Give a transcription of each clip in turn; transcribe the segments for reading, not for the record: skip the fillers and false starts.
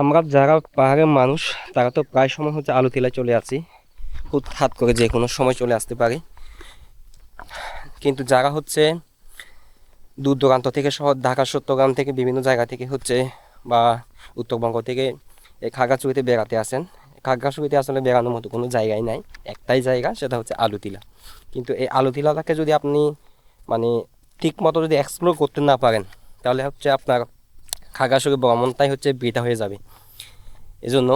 আমরা যারা পাহাড়ের মানুষ তারা তো প্রায় সময় হচ্ছে আলুতিলায় চলে আসি, হুটহাট করে যে কোনো সময় চলে আসতে পারি। কিন্তু যারা হচ্ছে দূর দূরান্ত থেকে, শহর ঢাকা চট্টগ্রাম থেকে বিভিন্ন জায়গা থেকে হচ্ছে বা উত্তরবঙ্গ থেকে এই খাগড়াছড়িতে বেড়াতে আসেন, খাগড়াছড়িতে আসলে বেড়ানোর মতো কোনো জায়গাই নাই, একটাই জায়গা, সেটা হচ্ছে আলুতিলা। কিন্তু এই আলুতিলাটাকে যদি আপনি মানে ঠিক মতো যদি এক্সপ্লোর করতে না পারেন, তাহলে হচ্ছে আপনার খাগড়াছড়ি ভ্রমণটাই হচ্ছে বৃথা হয়ে যাবে। এজন্য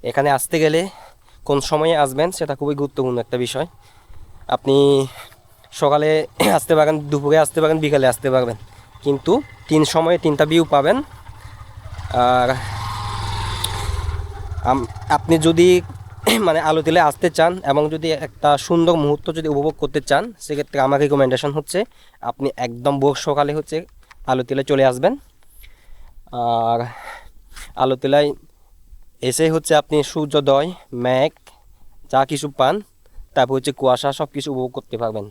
এখানে আসতে গেলে কোন সময়ে আসবেন সেটা খুবই গুরুত্বপূর্ণ একটা বিষয়। আপনি সকালে আসতে পারেন, দুপুরে আসতে পারেন, বিকালে আসতে পারবেন, কিন্তু তিন সময়ে তিনটা ভিউ পাবেন। আর আপনি যদি মানে আলুতিলায় আসতে চান এবং যদি একটা সুন্দর মুহূর্ত যদি উপভোগ করতে চান, সেক্ষেত্রে আমার রিকমেন্ডেশন হচ্ছে আপনি একদম ভোর সকালে হচ্ছে আলুতিলায় চলে আসবেন। আর আলুতিলায় এসে হচ্ছে আপনি সূর্যোদয়, মেঘ, যা কিছু পান, তারপর হচ্ছে কুয়াশা, সব কিছু উপভোগ করতে পারবেন।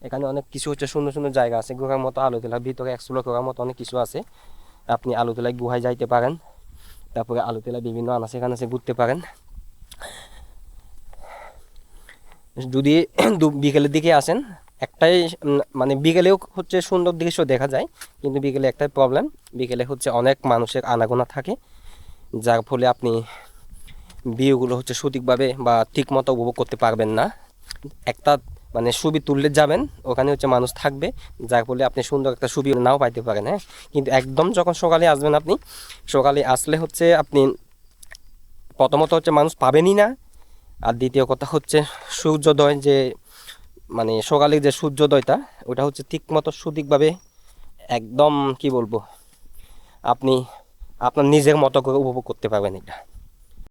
এখানে অনেক কিছু হচ্ছে সুন্দর সুন্দর জায়গা আছে ঘোরার মতো, আলুতিলার ভিতরে এক্সপ্লোর করার মতো অনেক কিছু আছে। আপনি আলুতিলায় গুহায় যাইতে পারেন, তারপরে আলুতিলায় বিভিন্ন আনাচে কানাচে ঘুরতে পারেন। যদি বিকেলের দিকে আসেন, একটাই মানে বিকেলেও হচ্ছে সুন্দর দৃশ্য দেখা যায়, কিন্তু বিকেলে একটাই প্রবলেম, বিকেলে হচ্ছে অনেক মানুষের আনাগোনা থাকে, যার ফলে আপনি ভিউগুলো হচ্ছে সঠিকভাবে বা ঠিক মতো উপভোগ করতে পারবেন না। একটা মানে ছবি তুললে যাবেন, ওখানে হচ্ছে মানুষ থাকবে, যার ফলে আপনি সুন্দর একটা ছবি নাও পাইতে পারেন। হ্যাঁ, কিন্তু একদম যখন সকালে আসবেন, আপনি সকালে আসলে হচ্ছে আপনি প্রথমত হচ্ছে মানুষ পাবেনই না, আর দ্বিতীয় কথা হচ্ছে সূর্যোদয় যে মানে সকালে যে সূর্যোদয়টা, ওটা হচ্ছে ঠিক মতো সঠিকভাবে একদম কি বলবো, আপনি আপনার নিজের মতো করে উপভোগ করতে পারবেন এটা।